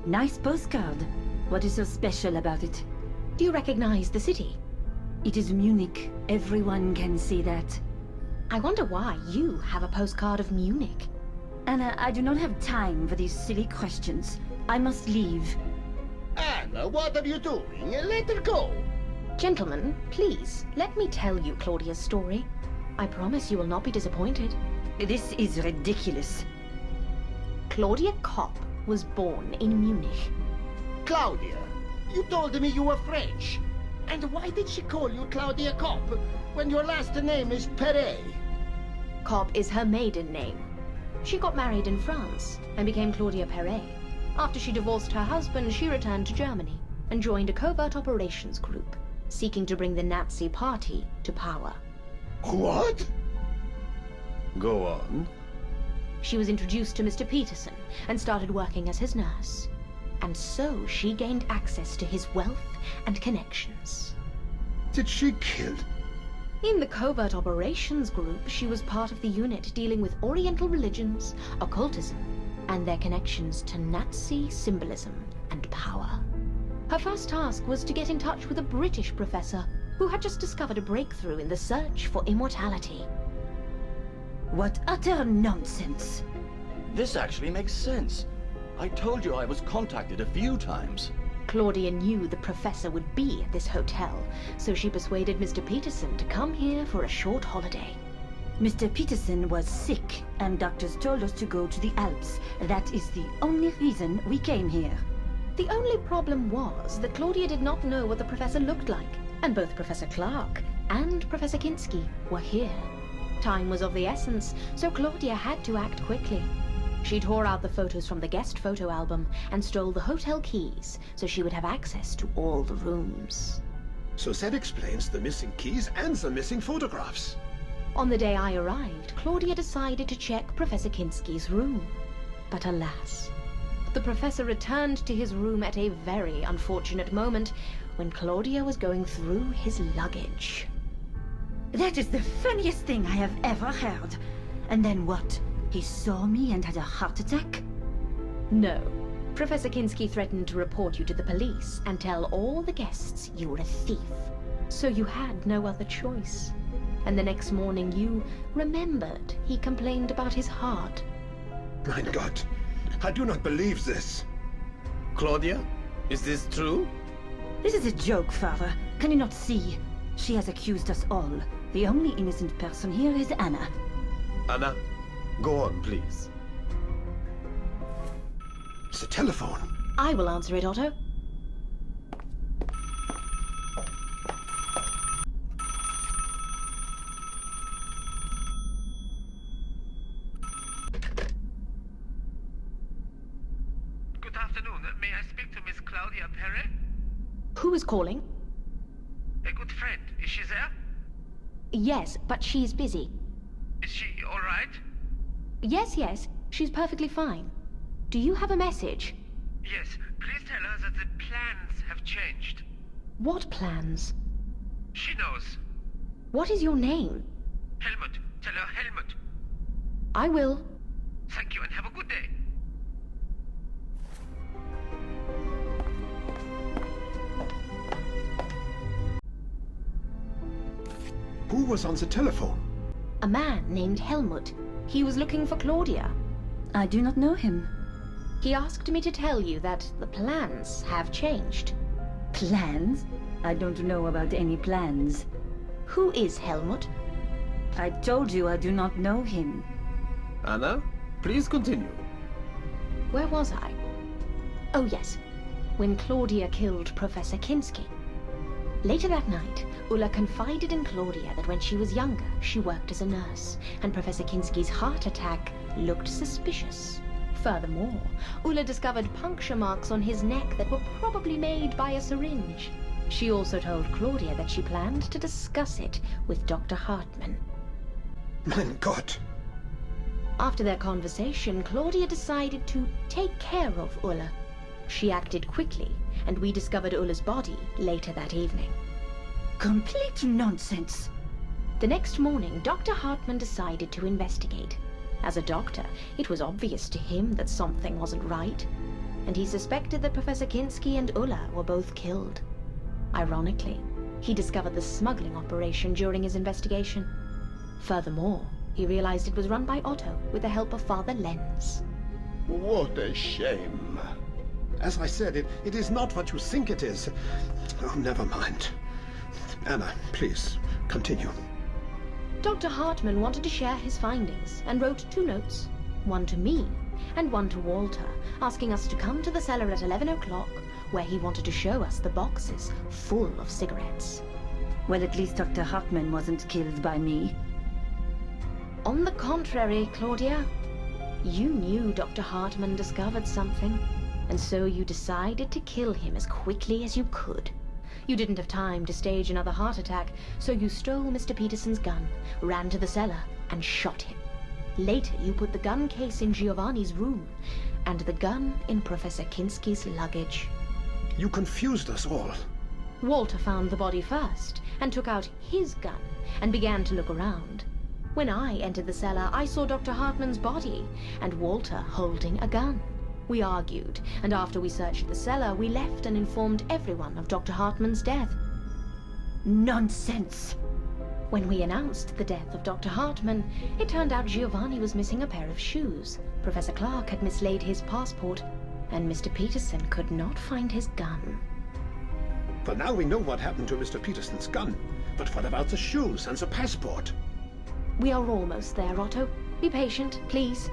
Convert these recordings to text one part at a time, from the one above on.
Nice postcard. What is so special about it? Do you recognize the city? It is Munich. Everyone can see that. I wonder why you have a postcard of Munich. Anna, I do not have time for these silly questions. I must leave. Anna, what are you doing? Let her go. Gentlemen, please, let me tell you Claudia's story. I promise you will not be disappointed. This is ridiculous. Claudia Kopp was born in Munich. Claudia, you told me you were French. And why did she call you Claudia Kopp when your last name is Perret? Kopp is her maiden name. She got married in France and became Claudia Perret. After she divorced her husband, she returned to Germany and joined a covert operations group, seeking to bring the Nazi Party to power. What? Go on. She was introduced to Mr. Peterson and started working as his nurse. And so she gained access to his wealth and connections. Did she kill? In the covert operations group, she was part of the unit dealing with Oriental religions, occultism, and their connections to Nazi symbolism and power. Her first task was to get in touch with a British professor who had just discovered a breakthrough in the search for immortality. What utter nonsense. This actually makes sense. I told you I was contacted a few times. Claudia knew the professor would be at this hotel, so she persuaded Mr. Peterson to come here for a short holiday. Mr. Peterson was sick, and doctors told us to go to the Alps. That is the only reason we came here. The only problem was that Claudia did not know what the professor looked like, and both Professor Clark and Professor Kinski were here. Time was of the essence, so Claudia had to act quickly. She tore out the photos from the guest photo album and stole the hotel keys so she would have access to all the rooms. So that explains the missing keys and the missing photographs. On the day I arrived, Claudia decided to check Professor Kinski's room. But alas, the professor returned to his room at a very unfortunate moment when Claudia was going through his luggage. That is the funniest thing I have ever heard. And then what? He saw me and had a heart attack? No. Professor Kinski threatened to report you to the police and tell all the guests you were a thief. So you had no other choice. And the next morning you remembered he complained about his heart. My God, I do not believe this. Claudia, is this true? This is a joke, Father. Can you not see? She has accused us all. The only innocent person here is Anna. Anna, go on, please. It's the telephone. I will answer it, Otto. Good afternoon. May I speak to Miss Claudia Perret? Who is calling? A good friend. Is she there? Yes, but she's busy. Is she all right? Yes, she's perfectly fine. Do you have a message? Yes. Please tell her that the plans have changed. What plans? She knows. What is your name? Helmut. Tell her Helmut. I will. Thank you and have a good day. Who was on the telephone? A man named Helmut. He was looking for Claudia. I do not know him. He asked me to tell you that the plans have changed. Plans? I don't know about any plans. Who is Helmut? I told you I do not know him. Anna, please continue. Where was I? Oh yes, when Claudia killed Professor Kinski. Later that night, Ulla confided in Claudia that when she was younger, she worked as a nurse, and Professor Kinski's heart attack looked suspicious. Furthermore, Ulla discovered puncture marks on his neck that were probably made by a syringe. She also told Claudia that she planned to discuss it with Dr. Hartmann. Mein Gott! After their conversation, Claudia decided to take care of Ulla. She acted quickly, and we discovered Ulla's body later that evening. Complete nonsense. The next morning, Dr. Hartmann decided to investigate. As a doctor, it was obvious to him that something wasn't right. and he suspected that Professor Kinski and Ulla were both killed. Ironically, he discovered the smuggling operation during his investigation. Furthermore, he realized it was run by Otto with the help of Father Lenz. What a shame. As I said, it is not what you think it is. Oh, never mind. Anna, please, continue. Dr. Hartman wanted to share his findings and wrote 2 notes, one to me and one to Walter, asking us to come to the cellar at 11 o'clock, where he wanted to show us the boxes full of cigarettes. Well, at least Dr. Hartman wasn't killed by me. On the contrary, Claudia, you knew Dr. Hartman discovered something, and so you decided to kill him as quickly as you could. You didn't have time to stage another heart attack, so you stole Mr. Peterson's gun, ran to the cellar, and shot him. Later, you put the gun case in Giovanni's room, and the gun in Professor Kinski's luggage. You confused us all. Walter found the body first, and took out his gun, and began to look around. When I entered the cellar, I saw Dr. Hartman's body, and Walter holding a gun. We argued, and after we searched the cellar, we left and informed everyone of Dr. Hartman's death. Nonsense! When we announced the death of Dr. Hartman, it turned out Giovanni was missing a pair of shoes. Professor Clark had mislaid his passport, and Mr. Peterson could not find his gun. But now we know what happened to Mr. Peterson's gun. But what about the shoes and the passport? We are almost there, Otto. Be patient, please.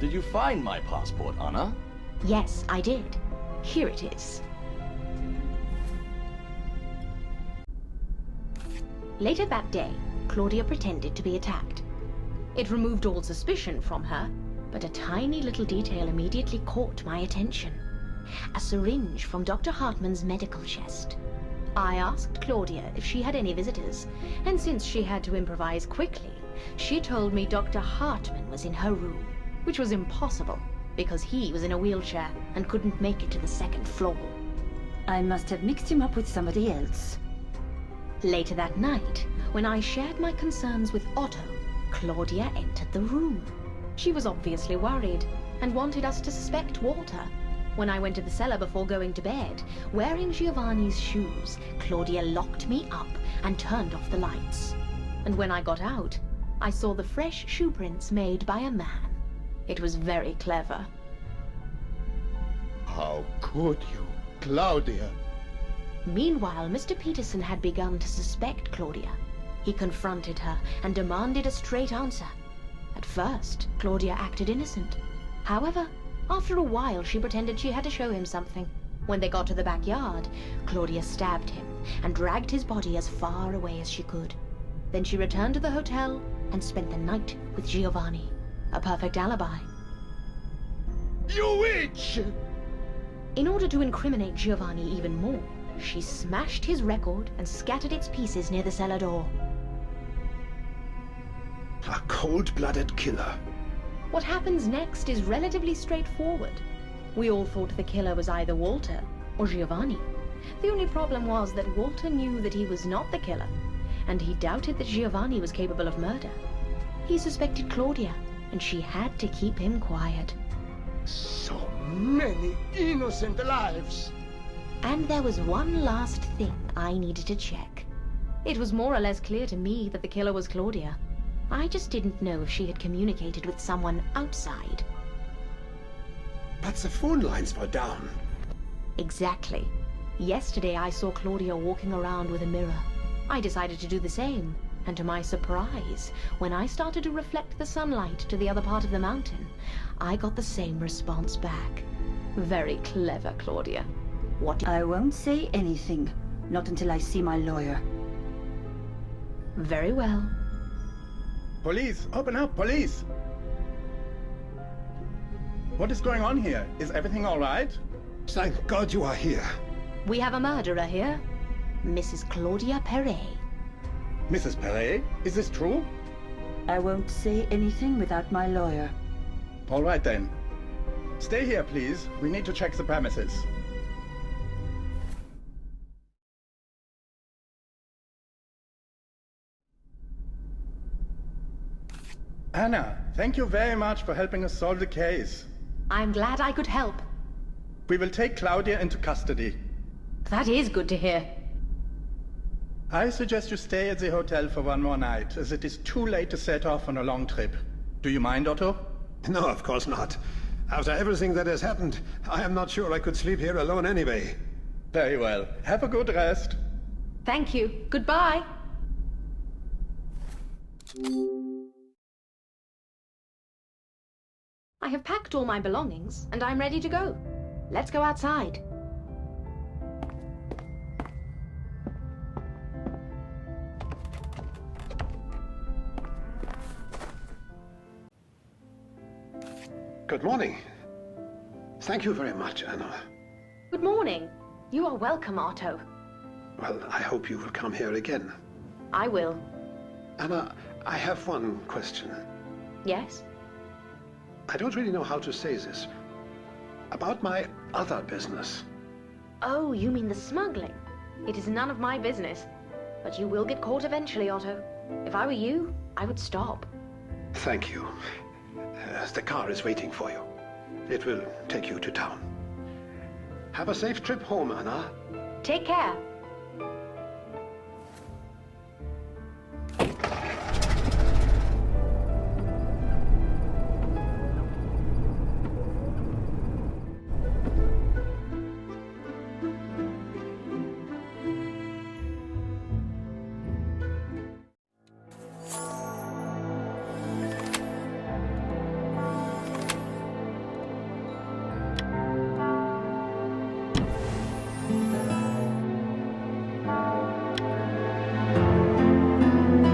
Did you find my passport, Anna? Yes, I did. Here it is. Later that day, Claudia pretended to be attacked. It removed all suspicion from her, but a tiny little detail immediately caught my attention. A syringe from Dr. Hartman's medical chest. I asked Claudia if she had any visitors, and since she had to improvise quickly, she told me Dr. Hartman was in her room, which was impossible, because he was in a wheelchair and couldn't make it to the 2nd floor. I must have mixed him up with somebody else. Later that night, when I shared my concerns with Otto, Claudia entered the room. She was obviously worried and wanted us to suspect Walter. When I went to the cellar before going to bed, wearing Giovanni's shoes, Claudia locked me up and turned off the lights. And when I got out, I saw the fresh shoe prints made by a man. It was very clever. How could you, Claudia? Meanwhile, Mr. Peterson had begun to suspect Claudia. He confronted her and demanded a straight answer. At first, Claudia acted innocent. However, after a while, she pretended she had to show him something. When they got to the backyard, Claudia stabbed him and dragged his body as far away as she could. Then she returned to the hotel and spent the night with Giovanni. A perfect alibi. You witch! In order to incriminate Giovanni even more, she smashed his record and scattered its pieces near the cellar door. A cold-blooded killer. What happens next is relatively straightforward. We all thought the killer was either Walter or Giovanni. The only problem was that Walter knew that he was not the killer, and he doubted that Giovanni was capable of murder. He suspected Claudia, and she had to keep him quiet. So many innocent lives. And there was one last thing I needed to check. It was more or less clear to me that the killer was Claudia. I just didn't know if she had communicated with someone outside. But the phone lines were down. Exactly. Yesterday I saw Claudia walking around with a mirror. I decided to do the same, and to my surprise, when I started to reflect the sunlight to the other part of the mountain, I got the same response back. Very clever, Claudia. I won't say anything. Not until I see my lawyer. Very well. Police! Open up, police! What is going on here? Is everything all right? Thank God you are here. We have a murderer here. Mrs. Claudia Perret. Mrs. Perret, is this true? I won't say anything without my lawyer. All right then. Stay here, please. We need to check the premises. Anna, thank you very much for helping us solve the case. I'm glad I could help. We will take Claudia into custody. That is good to hear. I suggest you stay at the hotel for one more night, as it is too late to set off on a long trip. Do you mind, Otto? No, of course not. After everything that has happened, I am not sure I could sleep here alone anyway. Very well. Have a good rest. Thank you. Goodbye. I have packed all my belongings, and I'm ready to go. Let's go outside. Good morning. Thank you very much, Anna. Good morning. You are welcome, Otto. Well, I hope you will come here again. I will. Anna, I have one question. Yes? I don't really know how to say this. About my other business. Oh, you mean the smuggling? It is none of my business. But you will get caught eventually, Otto. If I were you, I would stop. Thank you. The car is waiting for you. It will take you to town. Have a safe trip home, Anna. Take care.